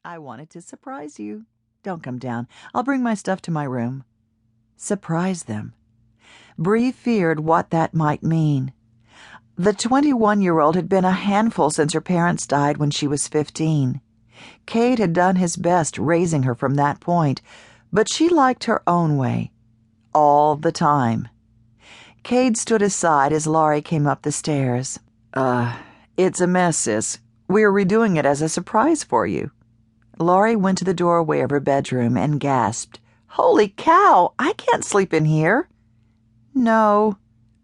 I wanted to surprise you. Don't come down. I'll bring my stuff to my room. Surprise them. Bree feared what that might mean. The 21-year-old had been a handful since her parents died when she was 15. Kade had done his best raising her from that point, but she liked her own way. All the time. Kade stood aside as Laurie came up the stairs. It's a mess, sis. We're redoing it as a surprise for you. Laurie went to the doorway of her bedroom and gasped, "Holy cow, I can't sleep in here." "No,"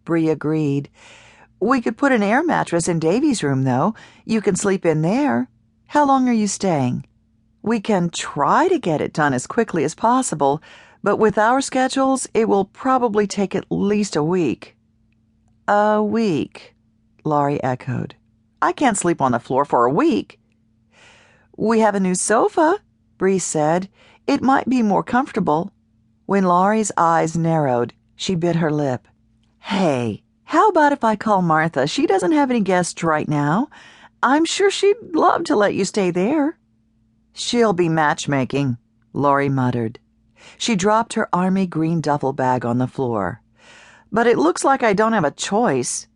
Bree agreed. "We could put an air mattress in Davy's room, though. You can sleep in there. How long are you staying?" "We can try to get it done as quickly as possible, but with our schedules, it will probably take at least a week." "A week," Laurie echoed. "I can't sleep on the floor for a week." "We have a new sofa," Bree said. "It might be more comfortable." When Laurie's eyes narrowed, she bit her lip. "Hey, how about if I call Martha? She doesn't have any guests right now. I'm sure she'd love to let you stay there." "She'll be matchmaking," Laurie muttered. She dropped her army green duffel bag on the floor. "But it looks like I don't have a choice."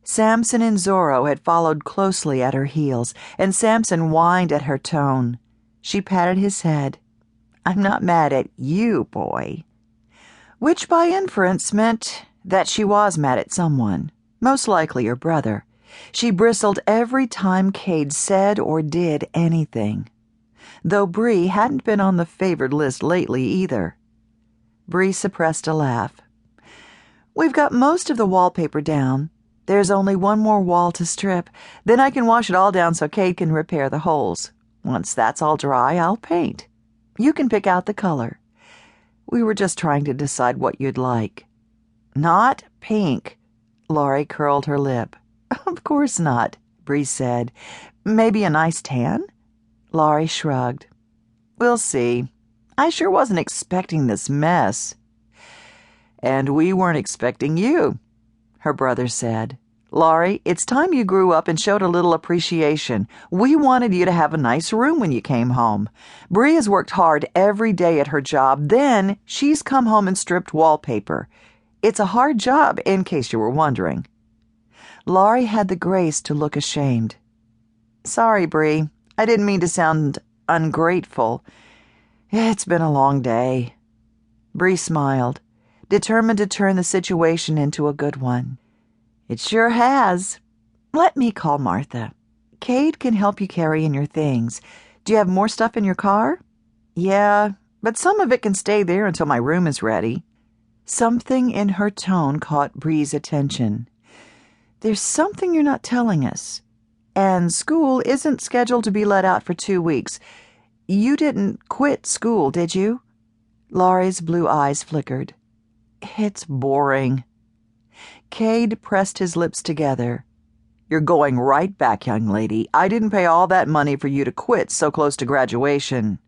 Samson and Zorro had followed closely at her heels, and Samson whined at her tone. She patted his head. "I'm not mad at you, boy." Which by inference meant that she was mad at someone, most likely her brother. She bristled every time Kade said or did anything. Though Bree hadn't been on the favored list lately either. Bree suppressed a laugh. "We've got most of the wallpaper down. There's only one more wall to strip. Then I can wash it all down so Kade can repair the holes. Once that's all dry, I'll paint. You can pick out the color. We were just trying to decide what you'd like." "Not pink." Laurie curled her lip. "Of course not," Bree said. "Maybe a nice tan?" Laurie shrugged. "We'll see. I sure wasn't expecting this mess." "And we weren't expecting you," her brother said. "Laurie, it's time you grew up and showed a little appreciation. We wanted you to have a nice room when you came home. Bree has worked hard every day at her job. Then she's come home and stripped wallpaper. It's a hard job, in case you were wondering." Laurie had the grace to look ashamed. "Sorry, Bree. I didn't mean to sound ungrateful. It's been a long day." Bree smiled, determined to turn the situation into a good one. "It sure has. Let me call Martha. Kade can help you carry in your things. Do you have more stuff in your car?" "Yeah, but some of it can stay there until my room is ready." Something in her tone caught Bree's attention. "There's something you're not telling us. And school isn't scheduled to be let out for 2 weeks. You didn't quit school, did you?" Laurie's blue eyes flickered. "It's boring." Kade pressed his lips together. "You're going right back, young lady. I didn't pay all that money for you to quit so close to graduation."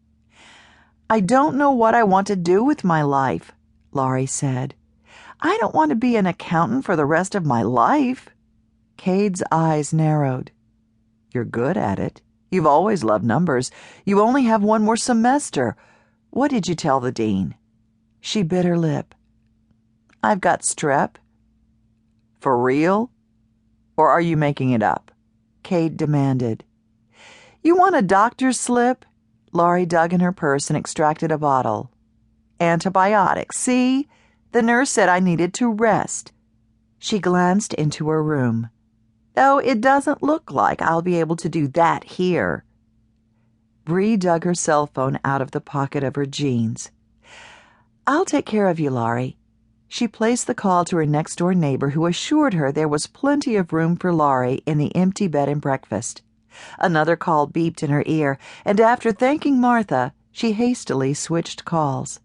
"I don't know what I want to do with my life," Laurie said. "I don't want to be an accountant for the rest of my life." Kade's eyes narrowed. "You're good at it. You've always loved numbers. You only have one more semester. What did you tell the dean?" She bit her lip. "I've got strep." "For real? Or are you making it up?" Kade demanded. "You want a doctor's slip?" Laurie dug in her purse and extracted a bottle. "Antibiotics, see? The nurse said I needed to rest." She glanced into her room. "Though it doesn't look like I'll be able to do that here." Bree dug her cell phone out of the pocket of her jeans. "I'll take care of you, Laurie." She placed the call to her next-door neighbor, who assured her there was plenty of room for Laurie in the empty bed and breakfast. Another call beeped in her ear, and after thanking Martha, she hastily switched calls.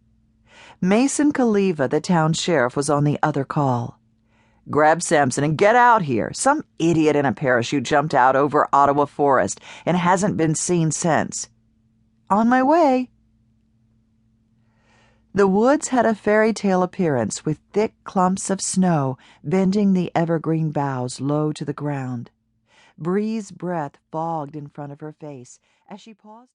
Mason Kaliva, the town sheriff, was on the other call. "Grab Samson and get out here. Some idiot in a parachute jumped out over Ottawa Forest and hasn't been seen since." "On my way." The woods had a fairy tale appearance, with thick clumps of snow bending the evergreen boughs low to the ground. Bree's breath fogged in front of her face as she paused.